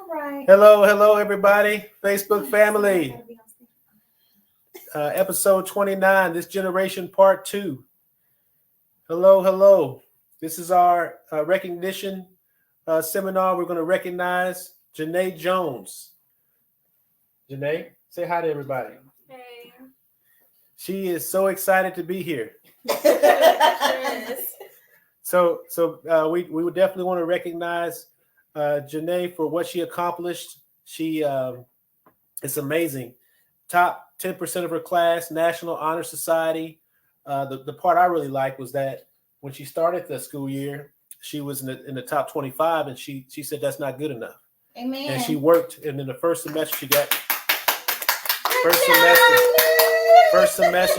right. Hello, everybody. Facebook family. Episode 29, This Generation Part 2. Hello. This is our recognition seminar. We're going to recognize Janae Jones. Janae, say hi to everybody. Hey. She is so excited to be here. Yes. So we would definitely want to recognize Janae for what she accomplished. She it's amazing. Top 10% of her class, National Honor Society. The part I really liked was that when she started the school year, she was in the top 25, and she said that's not good enough. Amen. And she worked, and in the first semester she got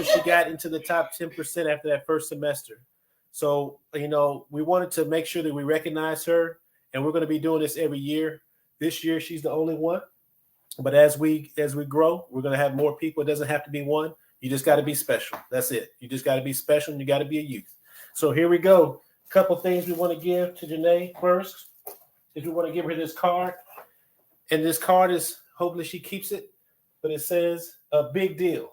she got into the top 10% after that first semester. So, we wanted to make sure that we recognize her, and we're going to be doing this every year. This year, she's the only one. But as we grow, we're going to have more people. It doesn't have to be one. You just got to be special. That's it. You just got to be special, and you got to be a youth. So here we go. A couple things we want to give to Janae first is we want to give her this card. And this card is, hopefully she keeps it, but it says a big deal.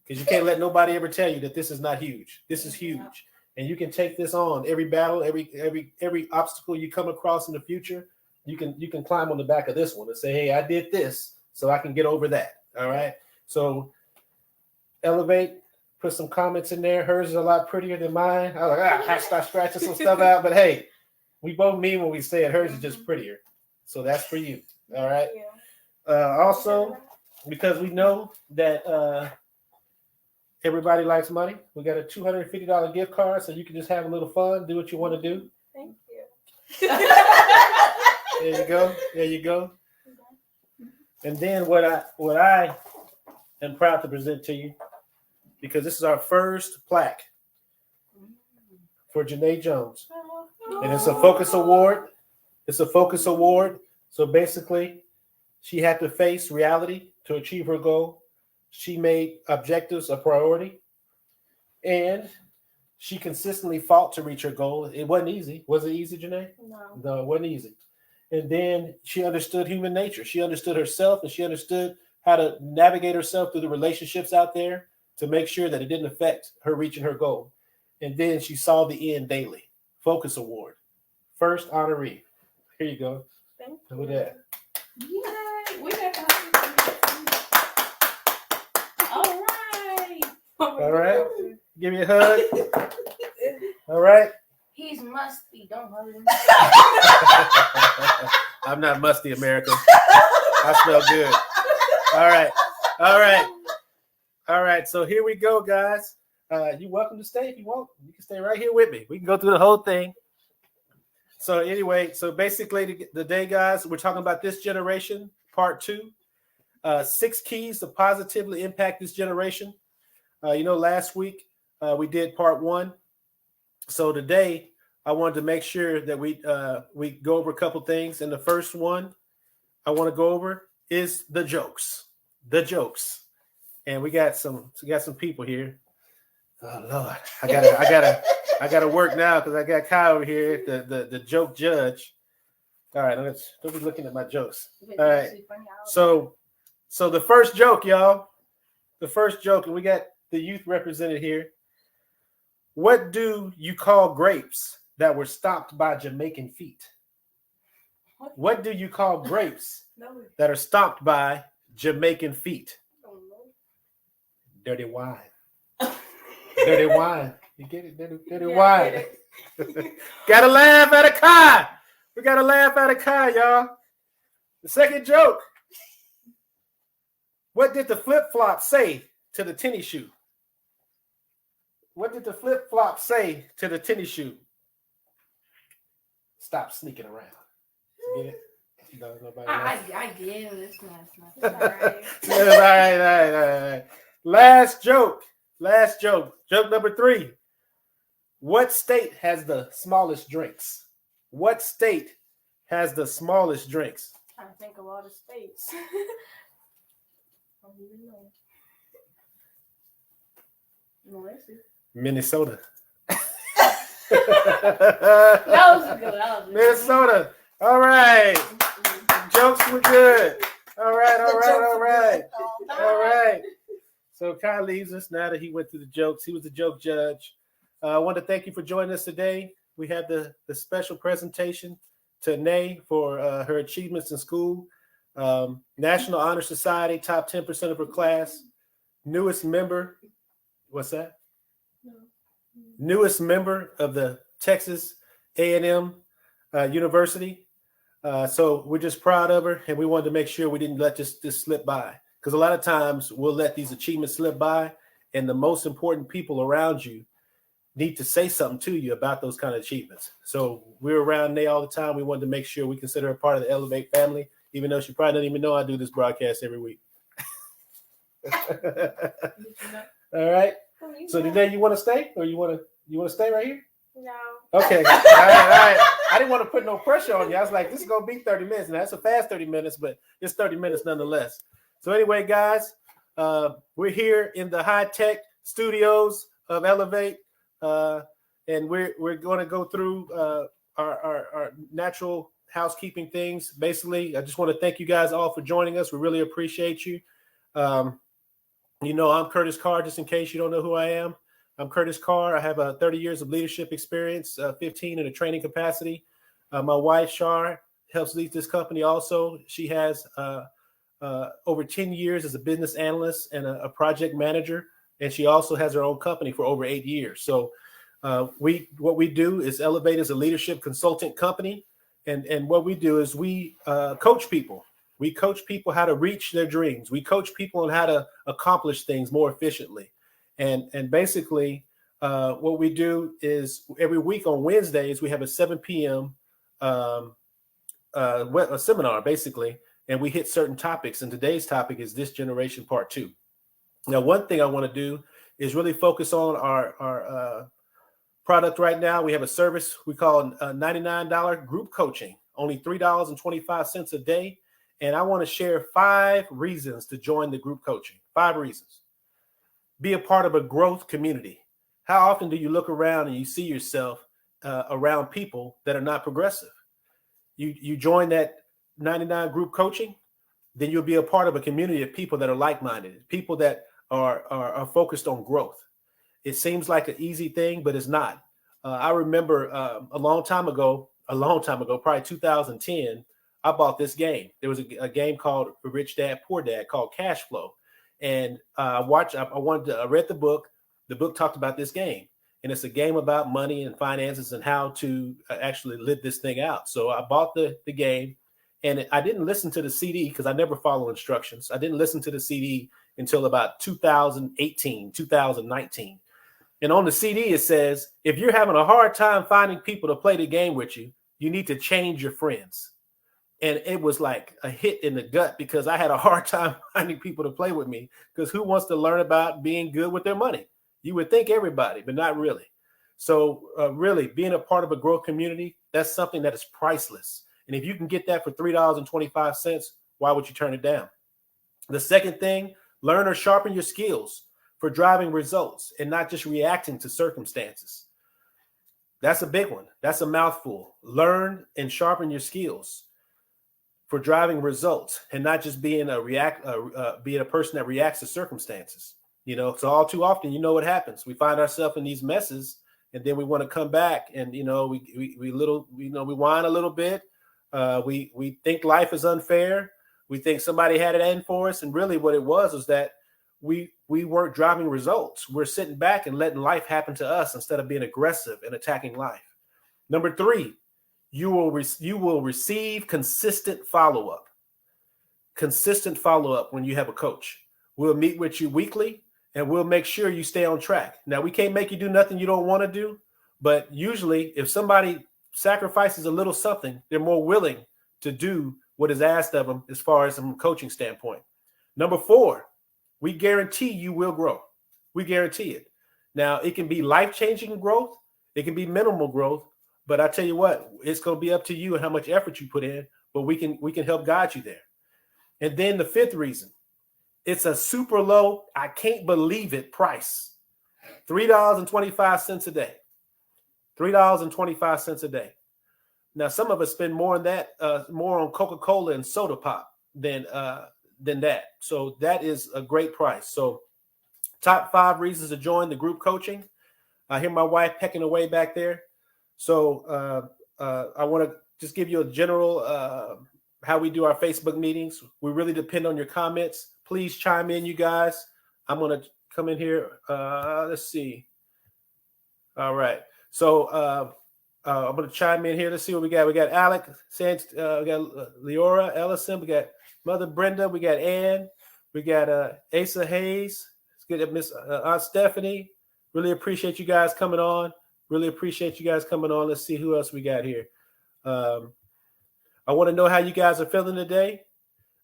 Because you can't let nobody ever tell you that this is not huge. This is huge. And you can take this on every battle, every obstacle you come across in the future. You can climb on the back of this one and say, hey, I did this, so I can get over that. All right. So Elevate, put some comments in there. Hers is a lot prettier than mine. I was like, I start scratching some stuff out. But hey, we both mean when we say it. Hers is just prettier. So that's for you. All right. Also, because we know that everybody likes money, we got a $250 gift card, so you can just have a little fun, do what you want to do. Thank you. There you go. And then what I am proud to present to you, because this is our first plaque for Janae Jones. And it's a Focus Award. So basically, she had to face reality to achieve her goal. She made objectives a priority. And she consistently fought to reach her goal. It wasn't easy. Was it easy, Janae? No, it wasn't easy. And then she understood human nature. She understood herself, and she understood how to navigate herself through the relationships out there to make sure that it didn't affect her reaching her goal. And then she saw the end daily. Focus Award. First honoree. Here you go. Thank you. Look you. at that. Yay! We got All right. Give me a hug. All right. He's musty. Don't hurt him. I'm not musty, America. I smell good. All right. So here we go, guys. You're welcome to stay if you want. You can stay right here with me. We can go through the whole thing. So anyway, basically the day, guys, we're talking about this generation, part 2. 6 keys to positively impact this generation. Last week we did part 1. So today I wanted to make sure that we go over a couple things. And the first one I want to go over is the jokes. And we got some people here. Oh Lord, I gotta work now because I got Kyle over here, the joke judge. All right, don't be looking at my jokes. All right, so the first joke, y'all. The first joke, and we got the youth represented here. What do you call grapes that were stopped by Jamaican feet? What do you call grapes that are stopped by Jamaican feet? Dirty wine. Dirty wine. You get it? Dirty wine. Gotta laugh at a car. We gotta laugh at a car, y'all. The second joke. What did the flip-flop say to the tennis shoe? What did the flip-flop say to the tennis shoe? Stop sneaking around. You get it? No, nobody I get it. It's not. All right. Last joke. Joke number 3. What state has the smallest drinks? What state has the smallest drinks? I think a lot of states. I don't even know. No, that's it. Minnesota. That was good. Minnesota. All right. Joke jokes were good. All right. So Kai leaves us now that he went through the jokes. He was the joke judge. I want to thank you for joining us today. We had the special presentation to Nay for her achievements in school. National Honor Society, top 10% of her class. Newest member. What's that? No. Newest member of the Texas A&M University. So we're just proud of her, and we wanted to make sure we didn't let this slip by. Because a lot of times we'll let these achievements slip by, and the most important people around you need to say something to you about those kind of achievements. So we're around Nay all the time. We wanted to make sure we consider her part of the E.L.E.V.A.T.E family, even though she probably doesn't even know I do this broadcast every week. All right. So today you want to stay, or you want to stay right here? No. Okay. All right. I didn't want to put no pressure on you. I was like, this is gonna be 30 minutes, and that's a fast 30 minutes, but it's 30 minutes nonetheless. So anyway, guys, we're here in the high-tech studios of E.L.E.V.A.T.E, and we're going to go through our natural housekeeping things. Basically, I just want to thank you guys all for joining us. We really appreciate you. I'm Curtis Carr, just in case you don't know who I am. I'm Curtis Carr. I have 30 years of leadership experience, 15 in a training capacity. My wife, Shar, helps lead this company also. She has over 10 years as a business analyst and a project manager, and she also has her own company for over 8 years. So what we do is E.L.E.V.A.T.E is a leadership consultant company, and what we do is we coach people. We coach people how to reach their dreams. We coach people on how to accomplish things more efficiently. And basically, what we do is every week on Wednesdays, we have a 7 p.m. A seminar, basically, and we hit certain topics. And today's topic is This Generation Part 2. Now, one thing I want to do is really focus on our product right now. We have a service we call $99 group coaching, only $3.25 a day. And I want to share 5 reasons to join the group coaching. 5 reasons. Be a part of a growth community. How often do you look around and you see yourself around people that are not progressive? You join that 99 group coaching, then you'll be a part of a community of people that are like-minded, people that are focused on growth. It seems like an easy thing, but it's not. I remember a long time ago, probably 2010, I bought this game. There was a game called Rich Dad, Poor Dad called Cash Flow. And I read the book. The book talked about this game. And it's a game about money and finances and how to actually live this thing out. So I bought the game, and I didn't listen to the CD because I never follow instructions. I didn't listen to the CD until about 2018, 2019. And on the CD, it says, if you're having a hard time finding people to play the game with you, you need to change your friends. And it was like a hit in the gut because I had a hard time finding people to play with me, because who wants to learn about being good with their money? You would think everybody, but not really. So really being a part of a growth community, that's something that is priceless. And if you can get that for $3.25, why would you turn it down? The second thing, learn or sharpen your skills for driving results and not just reacting to circumstances. That's a big one. That's a mouthful. Learn and sharpen your skills for driving results and not just being a person that reacts to circumstances. So all too often, what happens? We find ourselves in these messes, and then we want to come back, and we whine a little bit. We think life is unfair. We think somebody had it in for us, and really what it was that we weren't driving results. We're sitting back and letting life happen to us instead of being aggressive and attacking life. Number 3, you will receive consistent follow-up. Consistent follow-up when you have a coach. We'll meet with you weekly, and we'll make sure you stay on track. Now, we can't make you do nothing you don't want to do, but usually if somebody sacrifices a little something, they're more willing to do what is asked of them as far as from a coaching standpoint. Number 4, we guarantee you will grow. We guarantee it. Now, it can be life-changing growth. It can be minimal growth. But I tell you what, it's going to be up to you and how much effort you put in, but we can help guide you there. And then the 5th reason, it's a super low, I can't believe it price. $3.25 a day. $3.25 a day. Now, some of us spend more on that, more on Coca-Cola and soda pop than that. So that is a great price. So top 5 reasons to join the group coaching. I hear my wife pecking away back there. So I want to just give you a general how we do our Facebook meetings. We really depend on your comments. Please chime in, you guys. I'm going to come in here. Let's see. All right. So I'm going to chime in here. Let's see what we got. We got Alec, we got Leora Ellison, we got Mother Brenda, we got Ann, we got Asa Hayes. Let's get Miss Aunt Stephanie. Really appreciate you guys coming on. Let's see who else we got here. I want to know how you guys are feeling today.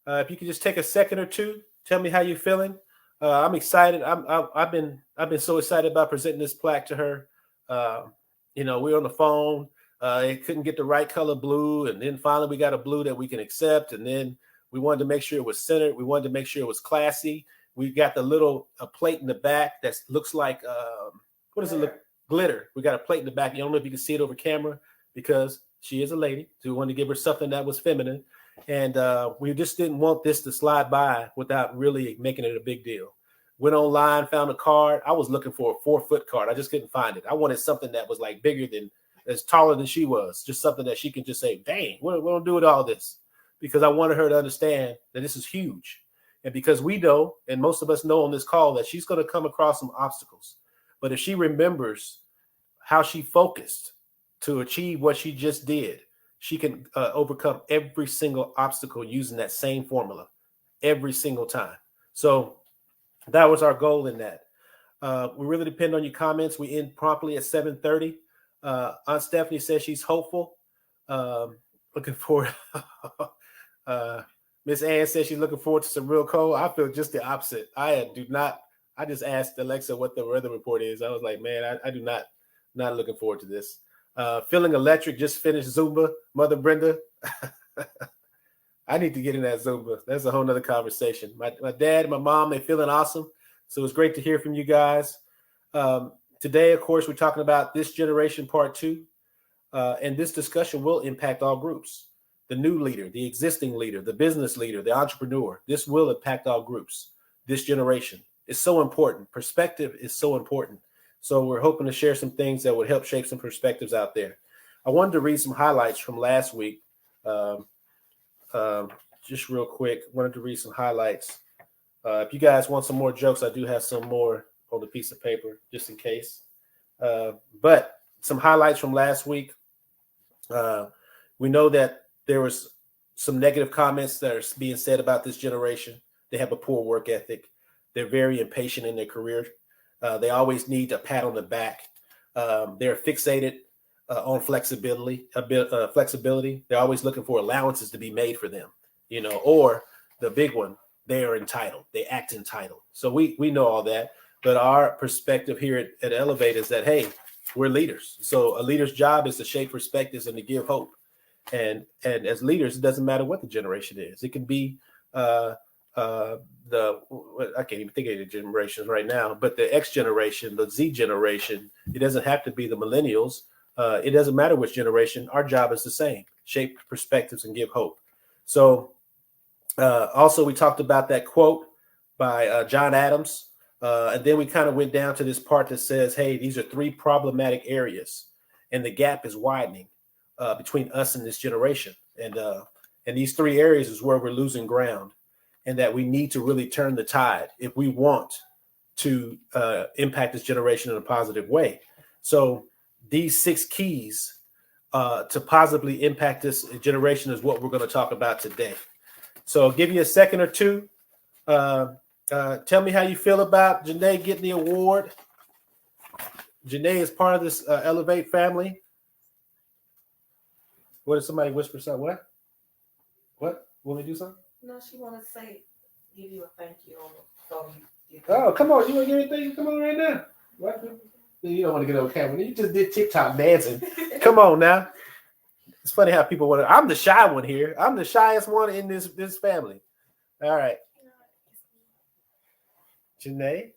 If you could just take a second or two, tell me how you're feeling. I'm excited. I've been so excited about presenting this plaque to her. We're on the phone. It couldn't get the right color blue, and then finally we got a blue that we can accept. And then we wanted to make sure it was centered. We wanted to make sure it was classy. We got the little plate in the back that looks like what does it look? Glitter. We got a plate in the back. You don't know if you can see it over camera because she is a lady. So we wanted to give her something that was feminine. And we just didn't want this to slide by without really making it a big deal. Went online, found a card. I was looking for a 4-foot card. I just couldn't find it. I wanted something that was like bigger than, as taller than she was. Just something that she can just say, dang, what do I do with all this? Because I wanted her to understand that this is huge. And because we know, and most of us know on this call, that she's going to come across some obstacles. But if she remembers how she focused to achieve what she just did, she can overcome every single obstacle using that same formula every single time. So that was our goal in that. We really depend on your comments. We end promptly at 7:30. Aunt Stephanie says she's hopeful. Looking forward. Miss Ann says she's looking forward to some real cold. I feel just the opposite. I just asked Alexa what the weather report is. I was like, man, I do not looking forward to this. Feeling electric, just finished Zumba. Mother Brenda. I need to get in that Zumba. That's a whole nother conversation. My dad and my mom, they're feeling awesome. So it's great to hear from you guys. Today, of course, we're talking about this generation part 2. And this discussion will impact all groups. The new leader, the existing leader, the business leader, the entrepreneur. This will impact all groups. This generation is so important. Perspective is so important. So we're hoping to share some things that would help shape some perspectives out there. I wanted to read some highlights from last week. Just real quick, wanted to read some highlights. If you guys want some more jokes, I do have some more on the piece of paper, just in case. But some highlights from last week. We know that there was some negative comments that are being said about this generation. They have a poor work ethic. They're very impatient in their career. They always need a pat on the back. They're fixated on flexibility. They're always looking for allowances to be made for them, or the big one, they are entitled. They act entitled. So we know all that. But our perspective here at Elevate is that, hey, we're leaders. So a leader's job is to shape perspectives and to give hope. And as leaders, it doesn't matter what the generation is. It can be I can't even think of the generations right now, but the X generation, the Z generation. It doesn't have to be the millennials. It doesn't matter which generation. Our job is the same: shape perspectives and give hope. So also we talked about that quote by John Adams. And then we kind of went down to this part that says, hey, these are 3 problematic areas, and the gap is widening between us and this generation. And these 3 areas is where we're losing ground, and that we need to really turn the tide if we want to impact this generation in a positive way. So these 6 keys to positively impact this generation is what we're going to talk about today. So I'll give you a second or two. Tell me how you feel about Janae getting the award. Janae is part of this Elevate family. What did somebody whisper something? What? What? Want me to do something? No, she want to say, give you a thank you. Oh, come on. You want to give anything? Come on right now. What? You don't want to get on camera. You just did TikTok dancing. Come on now. It's funny how people want to. I'm the shy one here. I'm the shyest one in this family. All right. Janae.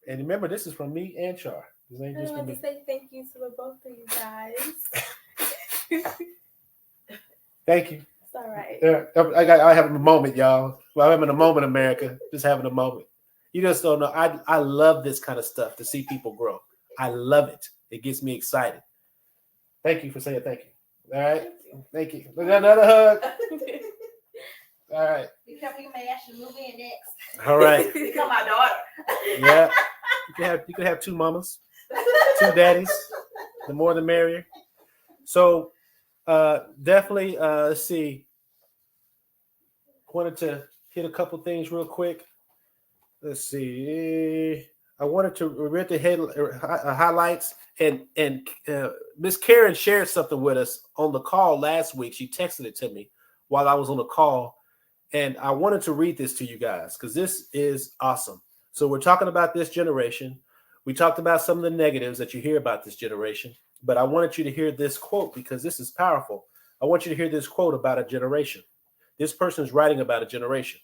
And remember, this is from me and Char. This ain't just I from want me. to say thank you to the both of you guys. Thank you. It's all right. I have a moment, y'all. Well, I'm having a moment, America. Just having a moment. You just don't know. I love this kind of stuff to see people grow. I love it. It gets me excited. Thank you for saying thank you. All right. Thank you. Another hug. All right. You may actually move in next. All right. Become my daughter. Yeah. You can have two mamas, two daddies. The more the merrier. So definitely let's see. Wanted to hit a couple things real quick. Let's see. I wanted to read the highlights, and Miss Karen shared something with us on the call last week. She texted it to me while I was on the call, and I wanted to read this to you guys because this is awesome. So we're talking about this generation. We talked about some of the negatives that you hear about this generation, but I wanted you to hear this quote because this is powerful. I want you to hear this quote about a generation. This person is writing about a generation.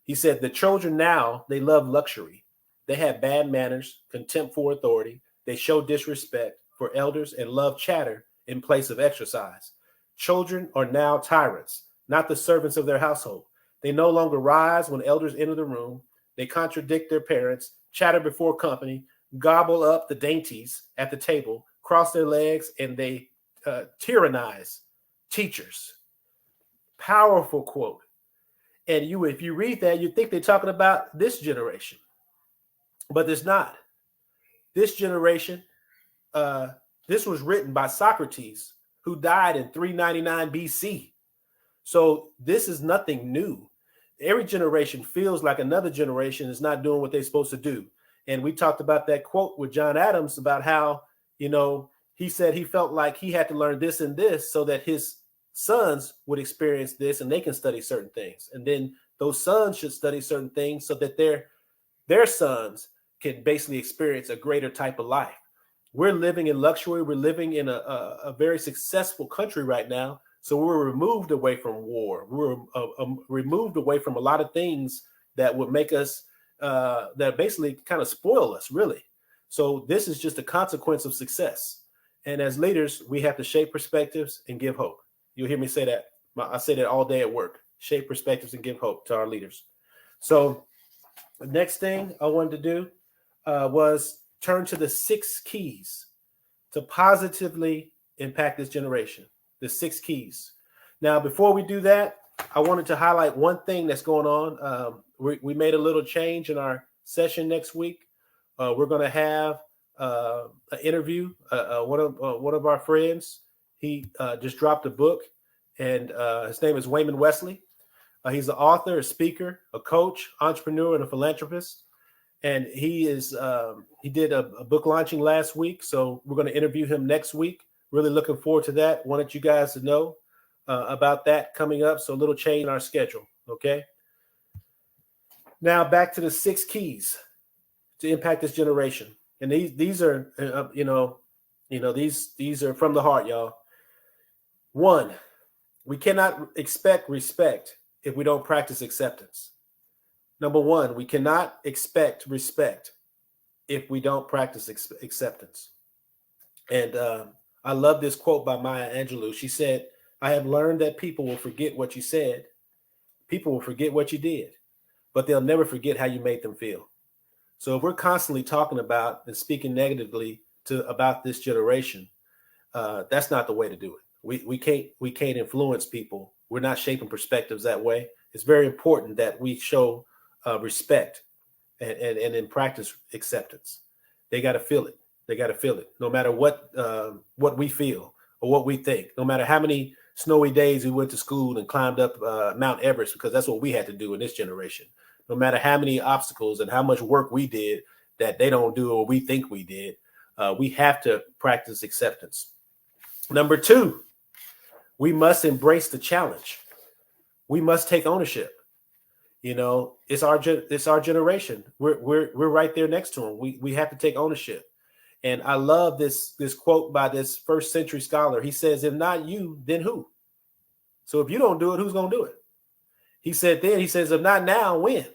He said, the children now, they love luxury. They have bad manners, contempt for authority. They show disrespect for elders and love chatter in place of exercise. Children are now tyrants, not the servants of their household. They no longer rise when elders enter the room. They contradict their parents, chatter before company, gobble up the dainties at the table, cross their legs, and they tyrannize teachers. Powerful quote. And if you read that, you think they're talking about this generation, but it's not. This generation, this was written by Socrates, who died in 399 BC. So this is nothing new. Every generation feels like another generation is not doing what they're supposed to do. And we talked about that quote with John Adams about how, he said he felt like he had to learn this and this so that his sons would experience this and they can study certain things. And then those sons should study certain things so that their sons can basically experience a greater type of life. We're living in luxury. We're living in a very successful country right now. So we're removed away from war. We're removed away from a lot of things that would make us, that basically kind of spoil us, really. So this is just a consequence of success. And as leaders, we have to shape perspectives and give hope. You'll hear me say that. I say that all day at work. Shape perspectives and give hope to our leaders. So the next thing I wanted to do was turn to the 6 keys to positively impact this generation. The 6 keys. Now, before we do that, I wanted to highlight one thing that's going on. We made a little change in our session next week. We're going to have an interview. One of our friends, he just dropped a book, and his name is Wayman Wesley. He's an author, a speaker, a coach, entrepreneur, and a philanthropist. And he did a book launching last week. So we're going to interview him next week. Really looking forward to that. Wanted you guys to know about that coming up. So a little change in our schedule. Okay. Now back to the 6 keys to impact this generation. And these are, these are from the heart, y'all. 1, we cannot expect respect if we don't practice acceptance. Number 1, we cannot expect respect if we don't practice acceptance. And I love this quote by Maya Angelou. She said, I have learned that people will forget what you said. People will forget what you did, but they'll never forget how you made them feel. So if we're constantly talking about and speaking negatively about this generation, that's not the way to do it. We can't influence people. We're not shaping perspectives that way. It's very important that we show respect and in practice acceptance. They got to feel it. They got to feel it. No matter what we feel or what we think. No matter how many snowy days we went to school and climbed up Mount Everest, because that's what we had to do in this generation. No matter how many obstacles and how much work we did that they don't do or we think we did, we have to practice acceptance. Number 2, we must embrace the challenge. We must take ownership. It's our generation. We're right there next to them. We have to take ownership. And I love this quote by this first century scholar. He says, if not you, then who? So if you don't do it, who's going to do it? He says, if not now, when?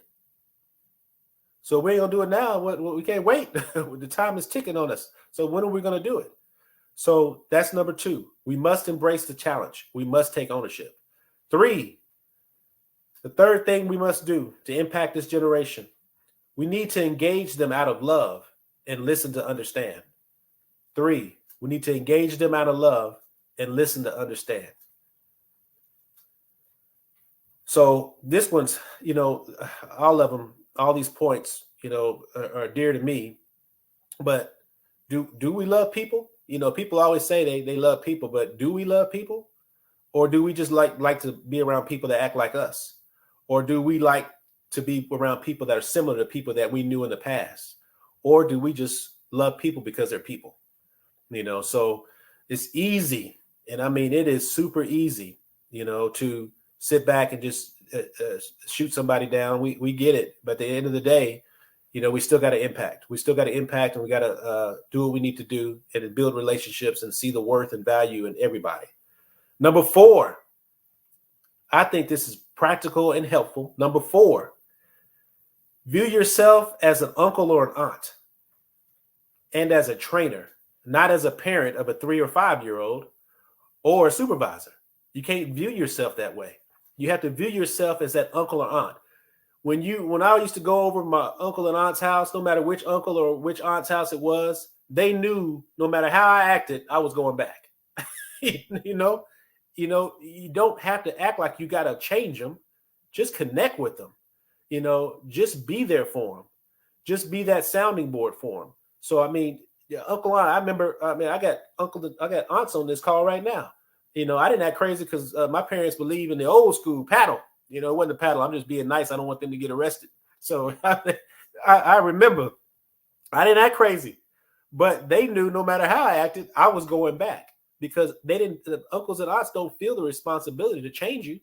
So we ain't going to do it now. We can't wait. The time is ticking on us. So when are we going to do it? So that's number 2. We must embrace the challenge. We must take ownership. 3, the third thing we must do to impact this generation, we need to engage them out of love and listen to understand. 3, we need to engage them out of love and listen to understand. So this one's, all of them, all these points, are dear to me. But do we love people? People always say they love people, but do we love people? Or do we just like to be around people that act like us? Or do we like to be around people that are similar to people that we knew in the past? Or do we just love people because they're people? So it's easy. And I mean, it is super easy, to sit back and just shoot somebody down. We get it. But at the end of the day, we still got to impact. We still got to impact, and we got to do what we need to do and build relationships and see the worth and value in everybody. Number 4, I think this is practical and helpful. Number 4, view yourself as an uncle or an aunt and as a trainer, not as a parent of a 3 or 5-year-old or a supervisor. You can't view yourself that way. You have to view yourself as that uncle or aunt. When I used to go over my uncle and aunt's house, no matter which uncle or which aunt's house it was, they knew no matter how I acted, I was going back. You don't have to act like you got to change them. Just connect with them. Just be there for them. Just be that sounding board for them. So, I mean, Uncle Aunt, I remember, I got aunts on this call right now. I didn't act crazy because my parents believe in the old school paddle. It wasn't a paddle. I'm just being nice. I don't want them to get arrested. So I remember I didn't act crazy, but they knew no matter how I acted, I was going back because the uncles and aunts don't feel the responsibility to change you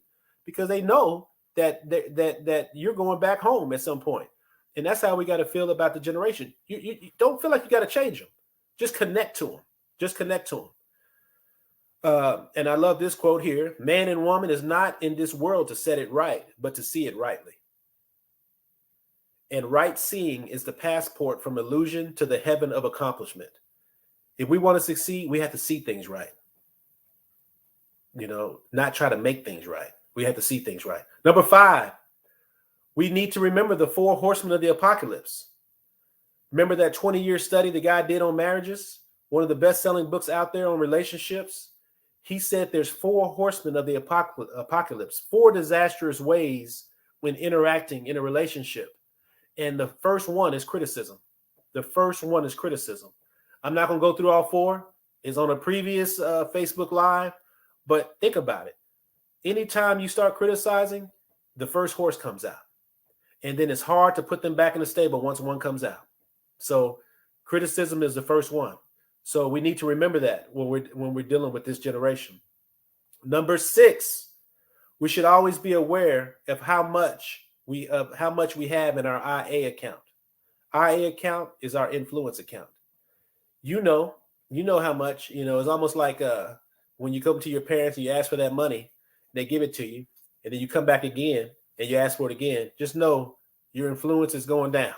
because they know that you're going back home at some point. And that's how we got to feel about the generation. You don't feel like you got to change them. Just connect to them. Just connect to them. And I love this quote here. Man and woman is not in this world to set it right, but to see it rightly. And right seeing is the passport from illusion to the heaven of accomplishment. If we want to succeed, we have to see things right. Not try to make things right. We have to see things right. Number 5, we need to remember the 4 horsemen of the apocalypse. Remember that 20-year study the guy did on marriages? One of the best-selling books out there on relationships. He said there's 4 horsemen of the apocalypse, 4 disastrous ways when interacting in a relationship. And the first one is criticism. The first one is criticism. I'm not going to go through all 4. It's on a previous Facebook Live. But think about it. Anytime you start criticizing, the first horse comes out. And then it's hard to put them back in the stable once one comes out. So criticism is the first one. So we need to remember that when we're dealing with this generation. Number 6, we should always be aware of how much we have in our IA account. IA account is our influence account. You know how much. It's almost like when you come to your parents and you ask for that money, they give it to you, and then you come back again and you ask for it again. Just know your influence is going down.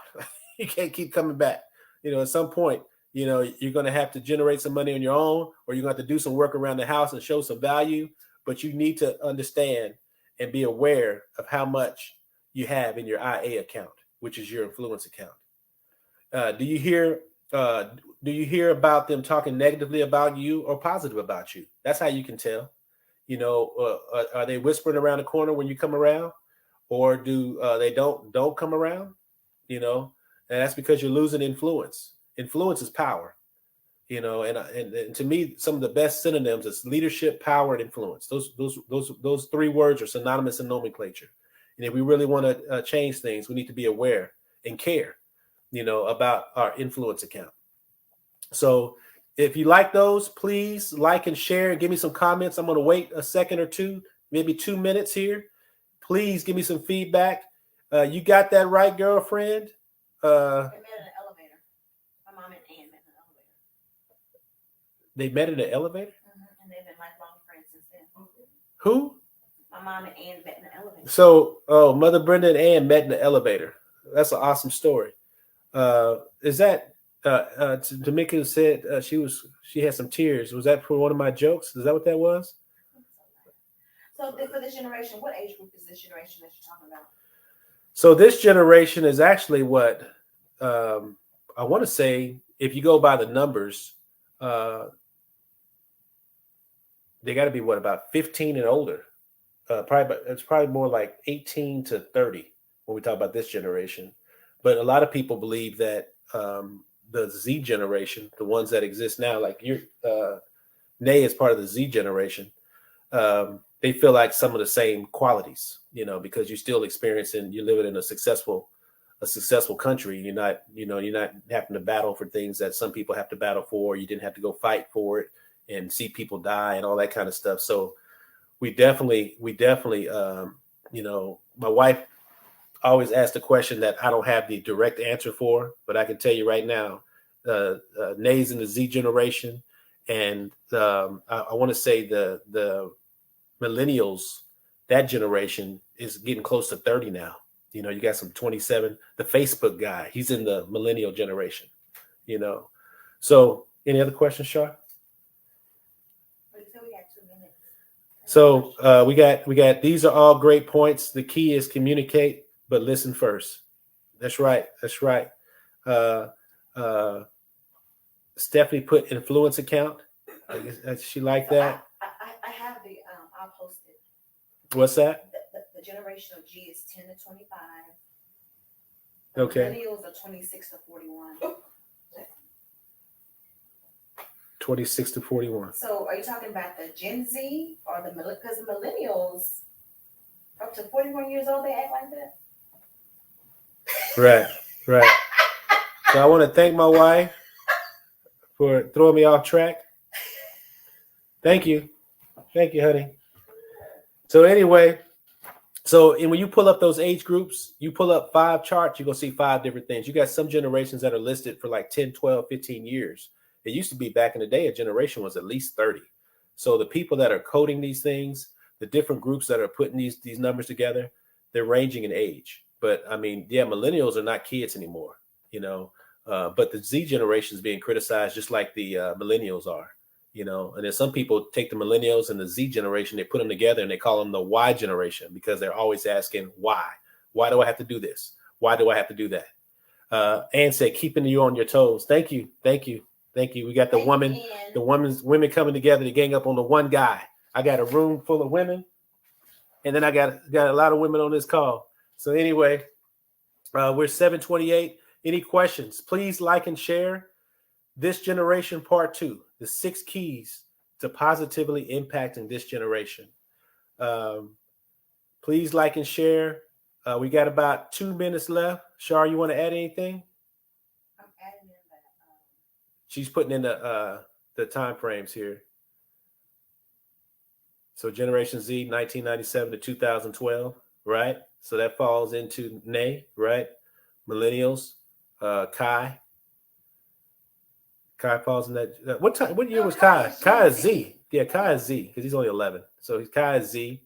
You can't keep coming back. At some point, you're going to have to generate some money on your own, or you're going to have to do some work around the house and show some value. But you need to understand and be aware of how much you have in your IA account, which is your influence account. Do you hear about them talking negatively about you or positive about you? That's how you can tell. Are they whispering around the corner when you come around, or do they don't come around? And that's because you're losing influence. Influence is power, and to me, some of the best synonyms is leadership, power, and influence. Those 3 words are synonymous in nomenclature. And if we really want to change things, we need to be aware and care, about our influence account. So if you like those, please like and share and give me some comments. I'm going to wait a second or 2, maybe 2 minutes here. Please give me some feedback. You got that right, girlfriend? They met in an elevator. My mom and Ann met in an elevator. They met in an elevator? Mm-hmm. And they've been lifelong friends since then. Who? My mom and Ann met in an elevator. So, Mother Brenda and Ann met in the elevator. That's an awesome story. Is that Tamika said she had some tears. Was that for one of my jokes? Is that what that was? So for this generation, what age group is this generation that you're talking about? So this generation is actually what I want to say. If you go by the numbers, they got to be what, about 15 and older. It's probably more like 18 to 30 when we talk about this generation. But a lot of people believe that the Z generation, the ones that exist now, like Nay is part of the Z generation. They feel like some of the same qualities, because you're still experiencing, you're living in a successful country. You're not having to battle for things that some people have to battle for. You didn't have to go fight for it and see people die and all that kind of stuff. So we definitely, my wife always asked a question that I don't have the direct answer for, but I can tell you right now, Nay's in the Z generation. And I want to say the millennials, that generation is getting close to 30 now. You got some 27, the Facebook guy, he's in the millennial generation, So any other questions, Shar? So we got 2 minutes. So we got, these are all great points. The key is communicate, but listen first. That's right. Stephanie put influence account. She liked that. I have the, I'll post it. What's that? The generation of G is 10 to 25. Okay. Millennials are 26 to 41. 26 to 41. So are you talking about the Gen Z or because the millennials up to 41 years old, they act like that? Right. So I want to thank my wife for throwing me off track. Thank you, honey. So anyway, and when you pull up those age groups, you pull up 5 charts, you're going to see 5 different things. You got some generations that are listed for like 10, 12, 15 years. It used to be back in the day, a generation was at least 30. So the people that are coding these things, the different groups that are putting these numbers together, they're ranging in age. But I mean, yeah, millennials are not kids anymore, but the Z generation is being criticized just like the millennials are, and then some people take the millennials and the Z generation, they put them together and they call them the Y generation because they're always asking why. Why do I have to do this? Why do I have to do that? Ann said, keeping you on your toes. Thank you. We got the women coming together to gang up on the one guy. I got a room full of women, and then I got a lot of women on this call. So anyway, we're 7:28. Any questions? Please like and share this generation part 2, the 6 keys to positively impacting this generation. Please like and share. We got about 2 minutes left. Shar, you want to add anything? I'm adding in that. She's putting in the time frames here. So Generation Z, 1997 to 2012, right? So that falls into Nay, right? Millennials, Kai. Kai falls in that. What year was Kai? Kai is Z. Yeah, Kai is Z because he's only 11. So Kai is Z.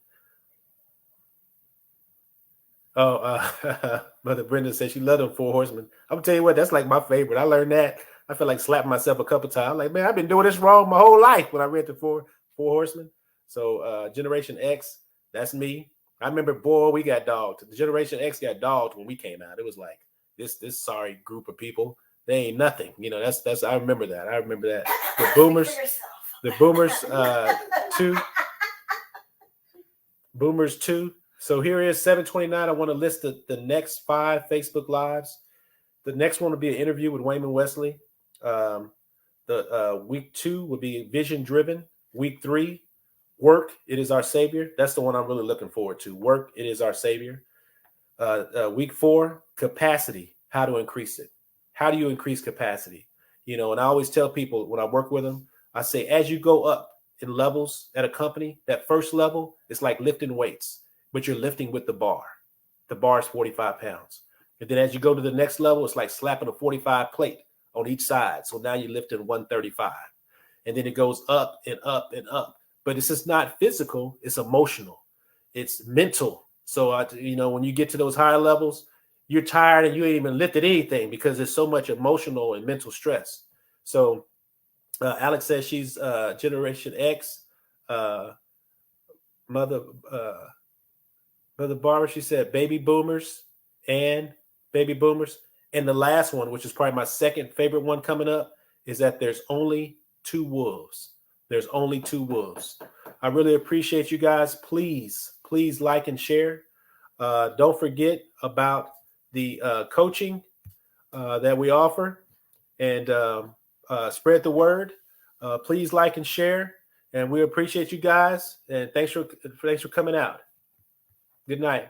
Oh, Mother Brenda said she loved them 4 horsemen. I'm gonna tell you what, that's like my favorite. I learned that. I feel like slapping myself a couple times. I'm like, man, I've been doing this wrong my whole life when I read the four horsemen. So Generation X, that's me. I remember, boy, we got dogged. The Generation X got dogged when we came out. It was like this sorry group of people. They ain't nothing. That's I remember that. The boomers, Boomers 2. So here is 7:29. I want to list the next 5 Facebook Lives. The next one will be an interview with Wayman Wesley. The week 2 will be Vision Driven. Week 3, Work, It Is Our Savior. That's the one I'm really looking forward to. Work, It Is Our Savior. Week 4, Capacity, How to Increase It. How do you increase capacity? And I always tell people when I work with them, I say, as you go up in levels at a company, that first level is like lifting weights, but you're lifting with the bar. The bar is 45 pounds. And then as you go to the next level, it's like slapping a 45 plate on each side. So now you're lifting 135. And then it goes up and up and up. But it's just not physical. It's emotional. It's mental. So, when you get to those higher levels, you're tired and you ain't even lifted anything because there's so much emotional and mental stress. So Alex says she's Generation X. Mother Mother Barbara, she said baby boomers and baby boomers. And the last one, which is probably my second favorite one coming up, is that there's only two wolves. There's only two wolves. I really appreciate you guys. Please, please like and share. Don't forget about the coaching that we offer, and spread the word. Please like and share, and we appreciate you guys. And thanks for coming out. Good night.